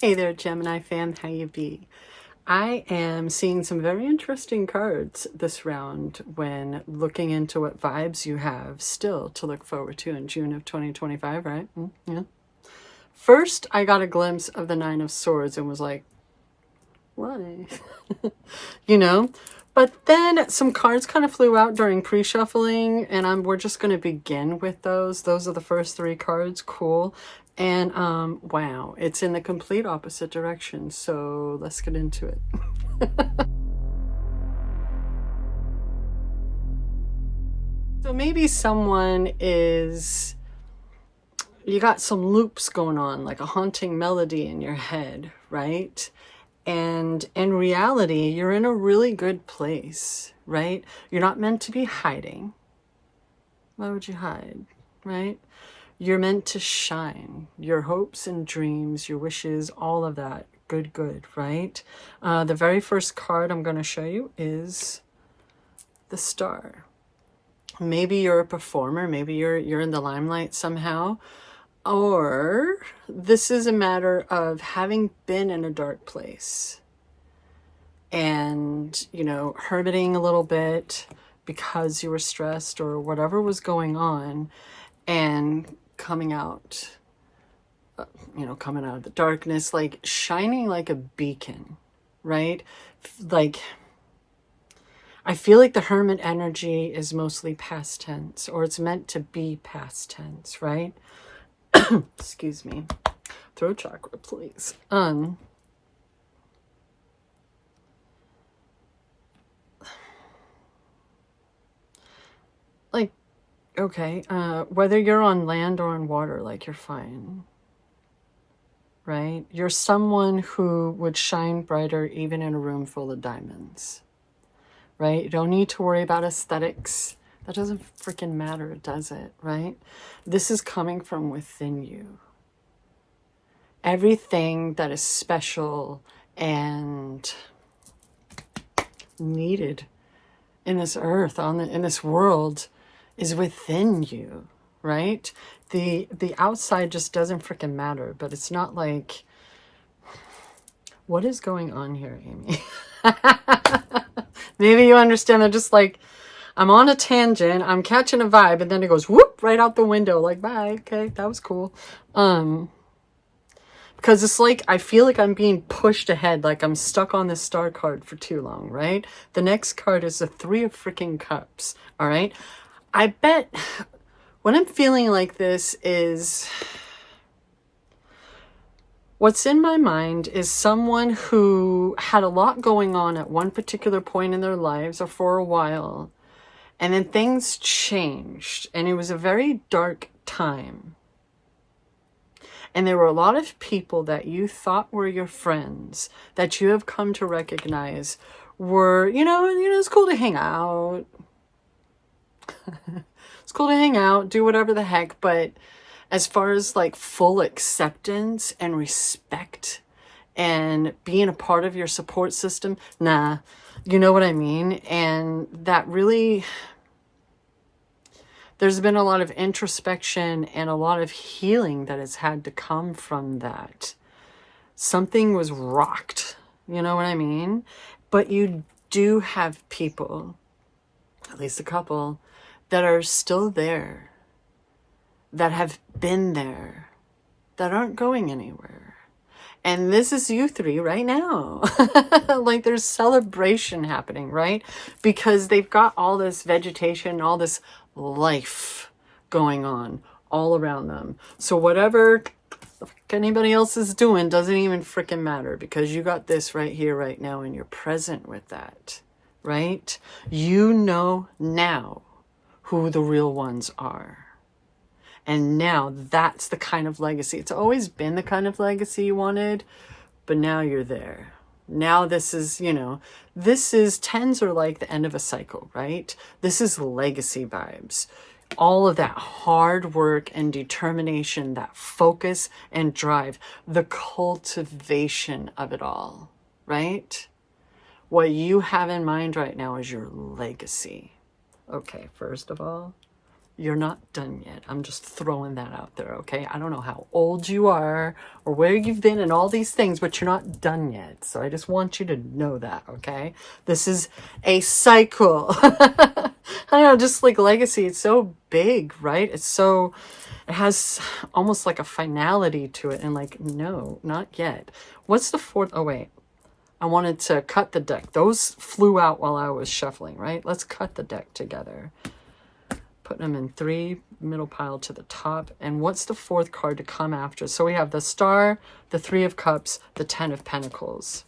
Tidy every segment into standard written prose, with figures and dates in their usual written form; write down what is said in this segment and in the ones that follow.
Hey there, Gemini fam, how you be? I am seeing some very interesting cards this round when looking into what vibes you have still to look forward to in June of 2025, right? Yeah. First, I got a glimpse of the Nine of Swords and was like, why? you know? But then some cards kind of flew out during pre-shuffling, and we're just going to begin with those. Those are the first three cards. Cool. And wow, it's in the complete opposite direction. So let's get into it. So maybe someone is, you got some loops going on, like a haunting melody in your head, right? And in reality, you're in a really good place, right? You're not meant to be hiding. Why would you hide, right? You're meant to shine. Your hopes and dreams, your wishes, all of that. Good, right? The very first card I'm going to show you is the Star. Maybe you're a performer. Maybe you're in the limelight somehow. Or this is a matter of having been in a dark place and, you know, hermiting a little bit because you were stressed or whatever was going on, and coming out, coming out of the darkness, like shining like a beacon, right? Like, I feel like the hermit energy is mostly past tense, or it's meant to be past tense, right? Excuse me. Throat chakra, please. Like, okay, whether you're on land or on water, like, you're fine, right? You're someone who would shine brighter even in a room full of diamonds, right? You don't need to worry about aesthetics. That doesn't freaking matter, does it, right? This is coming from within you. Everything that is special and needed in this earth, in this world, is within you, right? The outside just doesn't freaking matter, but it's not like, what is going on here, Amy? Maybe you understand. They're just like, I'm on a tangent, I'm catching a vibe, and then it goes whoop right out the window, like, bye, okay, that was cool. Because it's like, I feel like I'm being pushed ahead, like I'm stuck on this Star card for too long, right? The next card is the Three of freaking Cups, all right? I bet what I'm feeling like this is, what's in my mind is someone who had a lot going on at one particular point in their lives or for a while, and then things changed, and it was a very dark time. And there were a lot of people that you thought were your friends that you have come to recognize were, it's cool to hang out. It's cool to hang out, do whatever the heck, but as far as like full acceptance and respect and being a part of your support system, nah, you know what I mean? And that really, there's been a lot of introspection and a lot of healing that has had to come from that. Something was rocked, you know what I mean? But you do have people, at least a couple, that are still there, that have been there, that aren't going anywhere. And this is you three right now. Like, there's celebration happening, right? Because they've got all this vegetation, all this life going on all around them. So whatever anybody else is doing doesn't even freaking matter, because you got this right here, right now, and you're present with that, right? You know now who the real ones are. And now that's the kind of legacy. It's always been the kind of legacy you wanted, but now you're there. Now this is, tens are like the end of a cycle, right? This is legacy vibes. All of that hard work and determination, that focus and drive, the cultivation of it all, right? What you have in mind right now is your legacy. Okay, first of all, You're not done yet. I'm just throwing that out there, okay? I don't know how old you are or where you've been and all these things, but you're not done yet. So I just want you to know that, okay? This is a cycle. I don't know, just like legacy, it's so big, right? It has almost like a finality to it. And like, no, not yet. What's the fourth? Oh, wait. I wanted to cut the deck. Those flew out while I was shuffling, right? Let's cut the deck together. Putting them in 3, middle pile to the top. And what's the fourth card to come after? So we have the Star, the 3 of Cups, the 10 of Pentacles.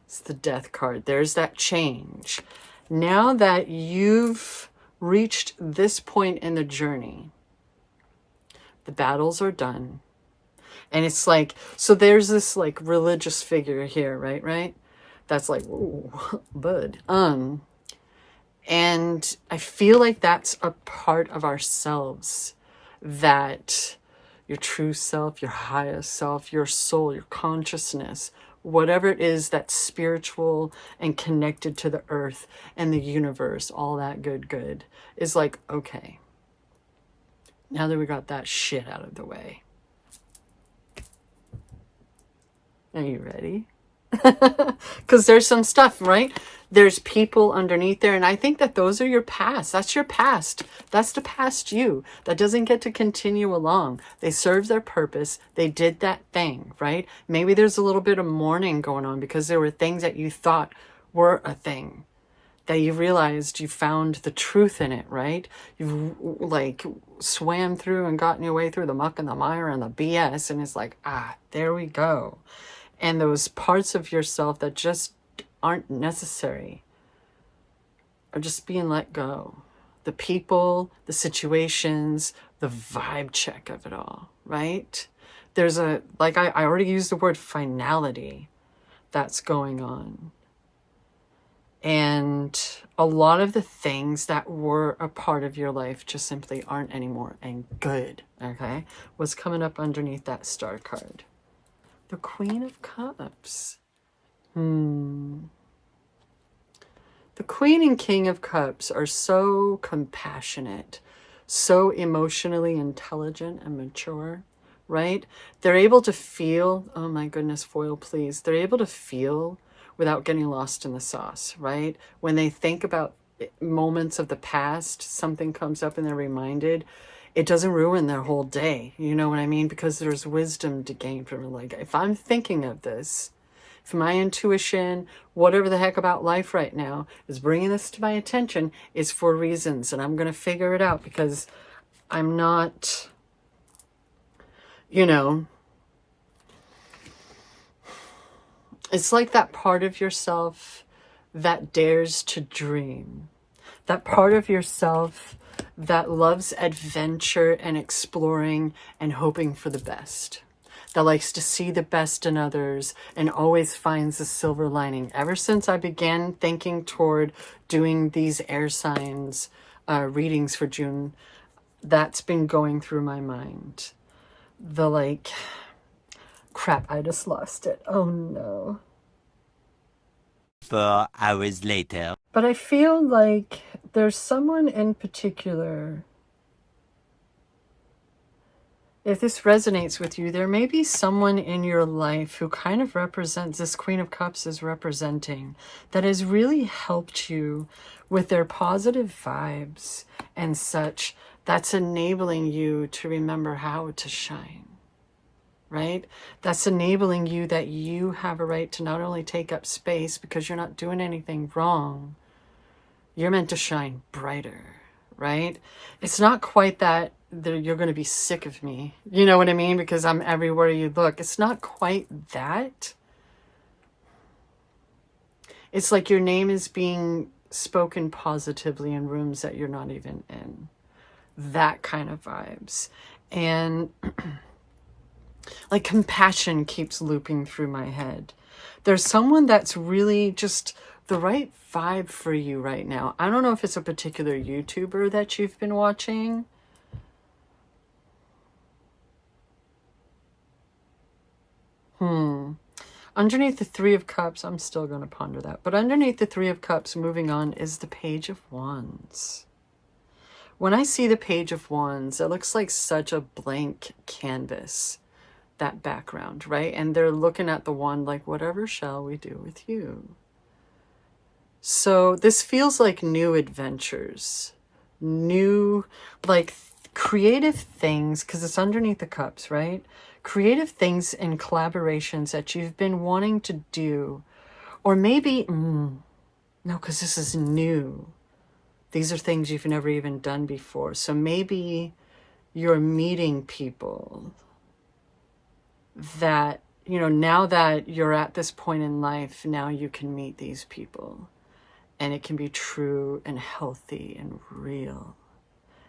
It's the Death card. There's that change. Now that you've reached this point in the journey, the battles are done. And it's like, so there's this like religious figure here, right? That's like, ooh, bud. And I feel like that's a part of ourselves, that your true self, your highest self, your soul, your consciousness, whatever it is that's spiritual and connected to the earth and the universe, all that good, is like, okay, now that we got that shit out of the way, are you ready? Because there's some stuff, right? There's people underneath there. And I think that those are your past. That's your past. That's the past you. That doesn't get to continue along. They served their purpose. They did that thing, right? Maybe there's a little bit of mourning going on because there were things that you thought were a thing, that you realized you found the truth in it, right? You've like swam through and gotten your way through the muck and the mire and the BS. And it's like, there we go. And those parts of yourself that just aren't necessary are just being let go. The people, the situations, the vibe check of it all, right? There's a, like I already used the word finality that's going on. And a lot of the things that were a part of your life just simply aren't anymore, and good, okay? What's coming up underneath that Star card? The Queen of Cups. The Queen and King of Cups are so compassionate, so emotionally intelligent and mature, right? They're able to feel, oh my goodness, foil please. They're able to feel without getting lost in the sauce, right? When they think about moments of the past, something comes up and they're reminded, it doesn't ruin their whole day. You know what I mean? Because there's wisdom to gain from it. Like, if I'm thinking of this, if my intuition, whatever the heck about life right now is bringing this to my attention, it's for reasons. And I'm going to figure it out because I'm not, you know, it's like that part of yourself that dares to dream. That part of yourself that loves adventure and exploring and hoping for the best. That likes to see the best in others and always finds the silver lining. Ever since I began thinking toward doing these air signs readings for June, that's been going through my mind. The like, crap, I just lost it. Oh no. 4 hours later. But I feel like there's someone in particular. If this resonates with you, there may be someone in your life who kind of represents, this Queen of Cups is representing, that has really helped you with their positive vibes and such, that's enabling you to remember how to shine, right? That's enabling you that you have a right to not only take up space because you're not doing anything wrong, you're meant to shine brighter, right? It's not quite that you're going to be sick of me. You know what I mean? Because I'm everywhere you look. It's not quite that. It's like your name is being spoken positively in rooms that you're not even in. That kind of vibes. And like compassion keeps looping through my head. There's someone that's really just the right vibe for you right now. I don't know if it's a particular YouTuber that you've been watching. Underneath the Three of Cups, I'm still going to ponder that. But underneath the Three of Cups, moving on, is the Page of Wands. When I see the Page of Wands, it looks like such a blank canvas, that background, right? And they're looking at the wand like, whatever shall we do with you? So this feels like new adventures, new, like creative things, because it's underneath the cups, right? Creative things and collaborations that you've been wanting to do. Or maybe, no, because this is new. These are things you've never even done before. So maybe you're meeting people that, you know, now that you're at this point in life, now you can meet these people. And it can be true and healthy and real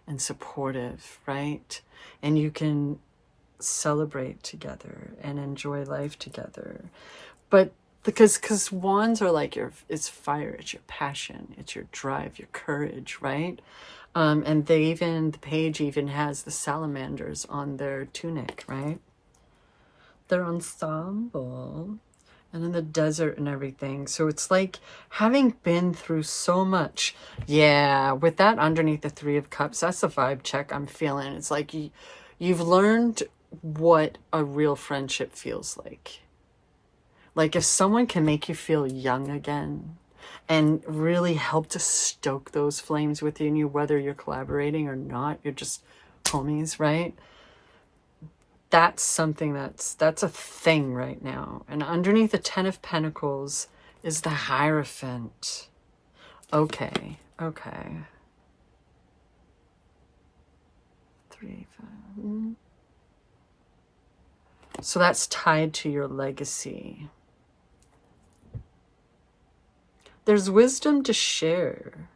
and supportive, right? And you can celebrate together and enjoy life together. But because wands are like it's fire, it's your passion, it's your drive, your courage, right? And the page even has the salamanders on their tunic, right? Their ensemble. And in the desert and everything. So it's like having been through so much. Yeah, with that underneath the Three of Cups, that's the vibe check I'm feeling. It's like you've learned what a real friendship feels like. Like if someone can make you feel young again and really help to stoke those flames within you, whether you're collaborating or not, you're just homies, right? That's something that's a thing right now. And underneath the Ten of Pentacles is the Hierophant. Okay. 3, 5. So that's tied to your legacy. There's wisdom to share.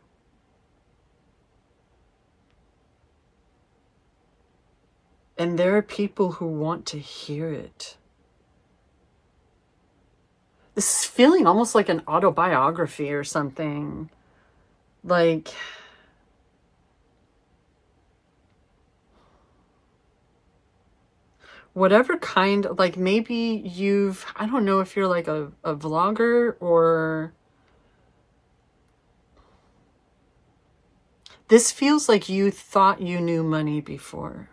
And there are people who want to hear it. This is feeling almost like an autobiography or something. Like, whatever kind, like maybe I don't know if you're like a vlogger or... This feels like you thought you knew money before.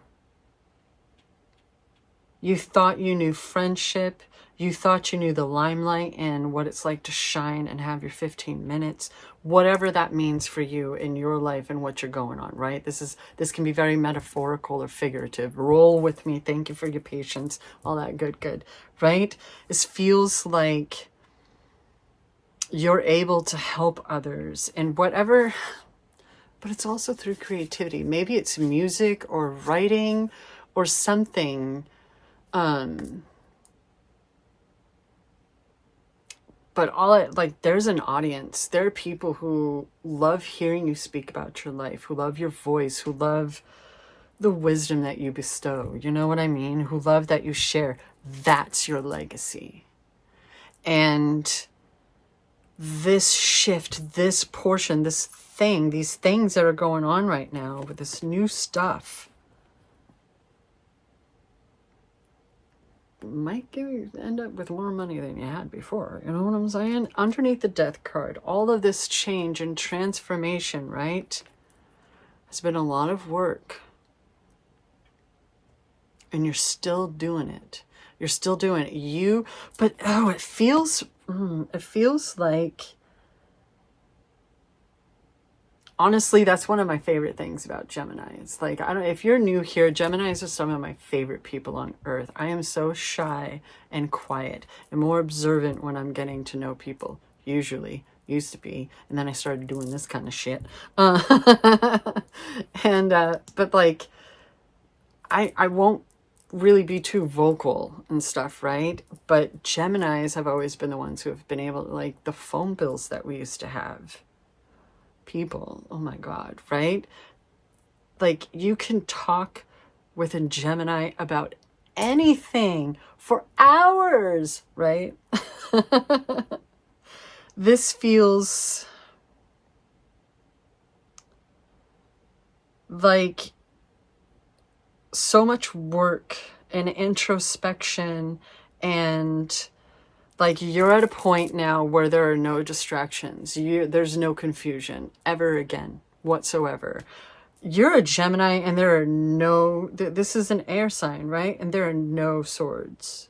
You thought you knew friendship. You thought you knew the limelight and what it's like to shine and have your 15 minutes, whatever that means for you in your life and what you're going on, right? This can be very metaphorical or figurative. Roll with me. Thank you for your patience. All that good, right? This feels like you're able to help others and whatever, but it's also through creativity. Maybe it's music or writing or something. But there's an audience. There are people who love hearing you speak about your life, who love your voice, who love the wisdom that you bestow. You know what I mean? Who love that you share. That's your legacy. And this shift, this portion, this thing, these things that are going on right now with this new stuff might end up with more money than you had before. You know what I'm saying? Underneath the Death card, all of this change and transformation, right? Has been a lot of work. And you're still doing it. You're still doing it. It feels like, honestly, that's one of my favorite things about Gemini. It's like, if you're new here, Geminis are some of my favorite people on earth. I am so shy and quiet and more observant when I'm getting to know people, usually. Used to be. And then I started doing this kind of shit. But like, I won't really be too vocal and stuff, right? But Geminis have always been the ones who have been able to, like, the phone bills that we used to have. People, oh my God, right? Like, you can talk with a Gemini about anything for hours, right? This feels like so much work and introspection, and like you're at a point now where there are no distractions. There's no confusion ever again whatsoever. You're a Gemini and there are no, this is an air sign, right? And there are no swords.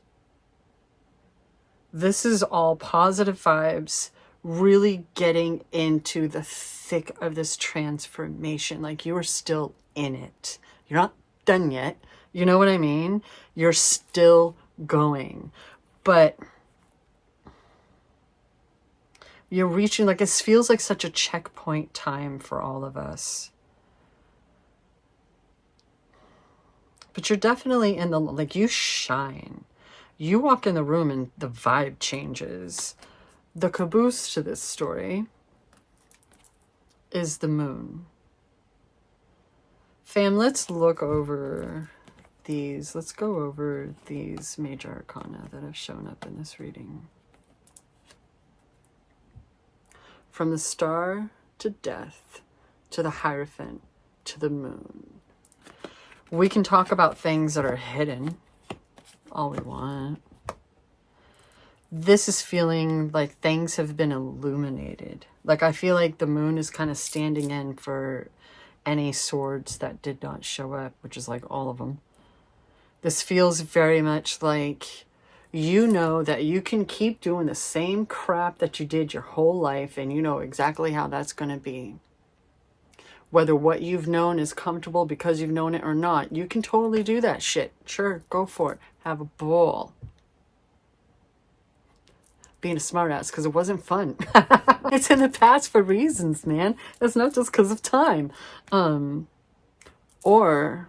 This is all positive vibes, really getting into the thick of this transformation. Like you are still in it. You're not done yet. You know what I mean? You're still going. But you're reaching, like, it feels like such a checkpoint time for all of us. But you're definitely in the, like, you shine. You walk in the room and the vibe changes. The caboose to this story is the moon. Fam, let's look over these. Let's go over these major arcana that have shown up in this reading. From the star to death, to the Hierophant, to the moon. We can talk about things that are hidden all we want. This is feeling like things have been illuminated. Like I feel like the moon is kind of standing in for any swords that did not show up, which is like all of them. This feels very much like you know that you can keep doing the same crap that you did your whole life, and you know exactly how that's going to be. Whether what you've known is comfortable because you've known it or not, you can totally do that shit. Sure, go for it. Have a ball. Being a smartass because it wasn't fun. It's in the past for reasons, man. It's not just because of time. Or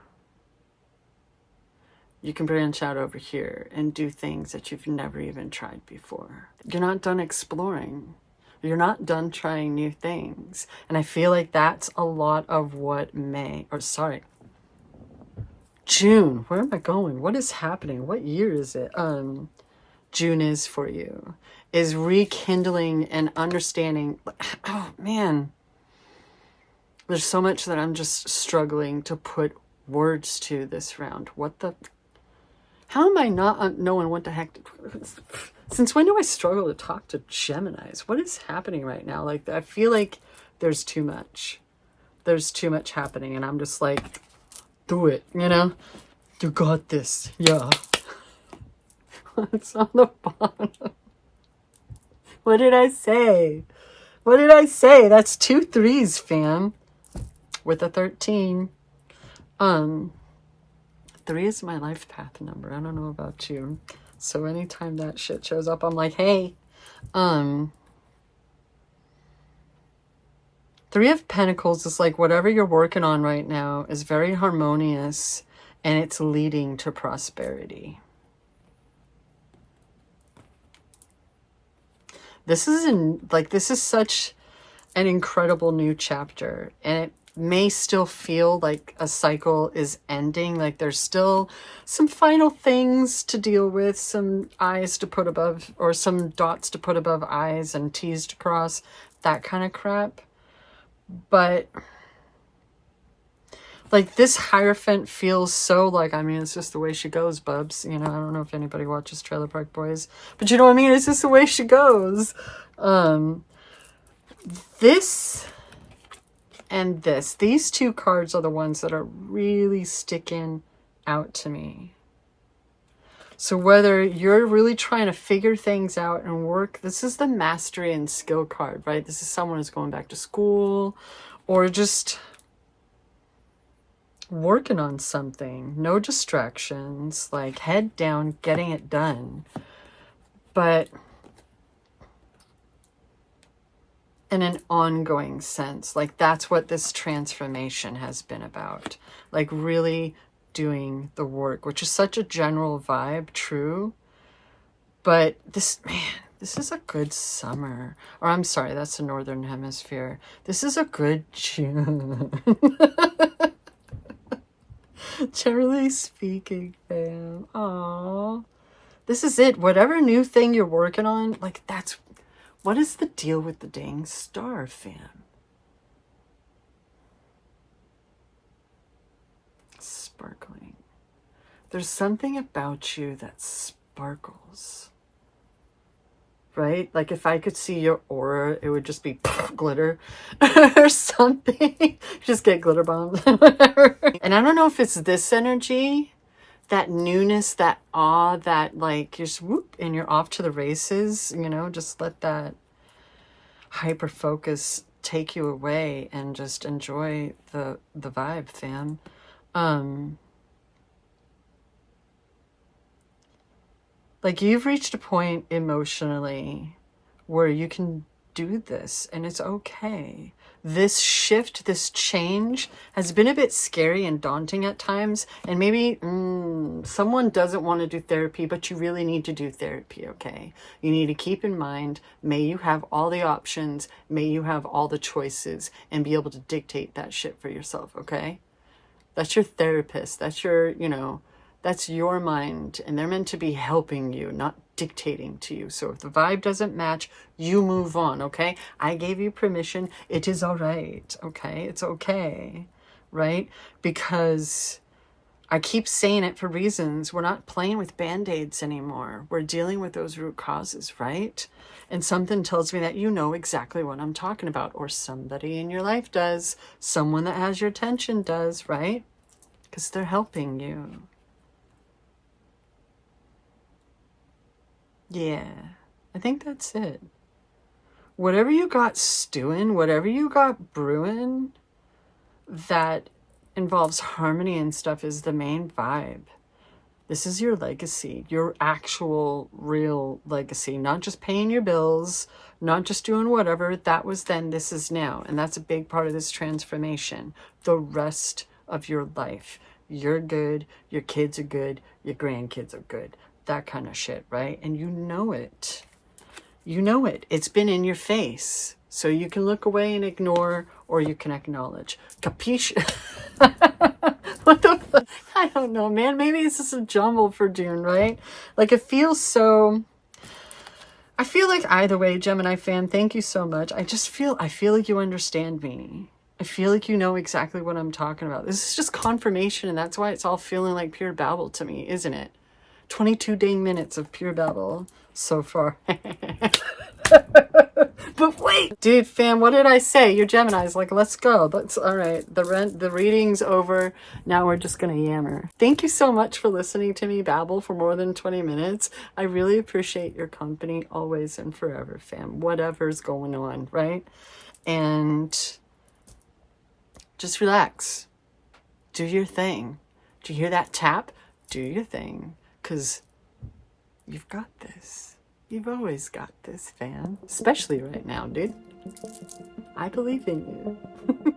you can branch out over here and do things that you've never even tried before. You're not done exploring. You're not done trying new things. And I feel like that's a lot of what June. Where am I going? What is happening? What year is it? June is for you. Is rekindling and understanding. Oh, man. There's so much that I'm just struggling to put words to this round. How am I not knowing what the heck? Since when do I struggle to talk to Geminis? What is happening right now? Like, I feel like there's too much. There's too much happening, and I'm just like, do it, you know? You got this. Yeah. It's on the bottom. What did I say? What did I say? That's 2 3s, fam. With a 13. 3 is my life path number. I don't know about you. So anytime that shit shows up, I'm like, hey. 3 of Pentacles is like whatever you're working on right now is very harmonious and it's leading to prosperity. This is such an incredible new chapter, and it may still feel like a cycle is ending. Like there's still some final things to deal with, some I's to put above, or some dots to put above I's and T's to cross, that kind of crap. But like this Hierophant feels so like, I mean, it's just the way she goes, bubs. You know, I don't know if anybody watches Trailer Park Boys, but you know what I mean? It's just the way she goes. This and this. These 2 cards are the ones that are really sticking out to me. So whether you're really trying to figure things out and work, this is the mastery and skill card, right? This is someone who's going back to school or just working on something. No distractions, like head down, getting it done. But in an ongoing sense, like that's what this transformation has been about. Like really doing the work, which is such a general vibe, true. But this is a good summer. Or I'm sorry, that's the Northern Hemisphere. This is a good June. Generally speaking, fam. Aww. This is it. Whatever new thing you're working on, like that's... What is the deal with the dang star, fam? Sparkling. There's something about you that sparkles. right? Like if I could see your aura, it would just be glitter or something. Just get glitter bombs, whatever. And I don't know if it's this energy, that newness, that awe, that like you're just whoop and you're off to the races, you know, just let that hyper focus take you away and just enjoy the vibe, fam. Like you've reached a point emotionally where you can do this and it's okay. This shift, this change has been a bit scary and daunting at times. And maybe someone doesn't want to do therapy, but you really need to do therapy, okay? You need to keep in mind, may you have all the options, may you have all the choices and be able to dictate that shit for yourself, okay? That's your therapist. That's your, you know, that's your mind, and they're meant to be helping you, not dictating to you. So if the vibe doesn't match, you move on, okay? I gave you permission. It is all right, okay? It's okay, right? Because I keep saying it for reasons. We're not playing with Band-Aids anymore. We're dealing with those root causes, right? And something tells me that you know exactly what I'm talking about, or somebody in your life does. Someone that has your attention does, right? Because they're helping you. Yeah, I think that's it. Whatever you got stewing, whatever you got brewing, that involves harmony and stuff is the main vibe. This is your legacy, your actual real legacy, not just paying your bills, not just doing whatever. That was then, this is now. And that's a big part of this transformation. The rest of your life. You're good, your kids are good, your grandkids are good. That kind of shit, right? And you know it. You know it. It's been in your face. So you can look away and ignore, or you can acknowledge. Capiche? What the fuck? I don't know, man. Maybe it's just a jumble for June, right? Like it feels so... I feel like either way, Gemini fan, thank you so much. I feel like you understand me. I feel like you know exactly what I'm talking about. This is just confirmation, and that's why it's all feeling like pure babble to me, isn't it? 22 dang minutes of pure babble so far. But wait, dude, fam, what did I say? You're Gemini's. Like, let's go. Let's. All right, the reading's over. Now we're just gonna yammer. Thank you so much for listening to me babble for more than 20 minutes. I really appreciate your company always and forever, fam. Whatever's going on, right? And just relax. Do your thing. Do you hear that tap? Do your thing. Because you've got this. You've always got this, fam. Especially right now, dude. I believe in you.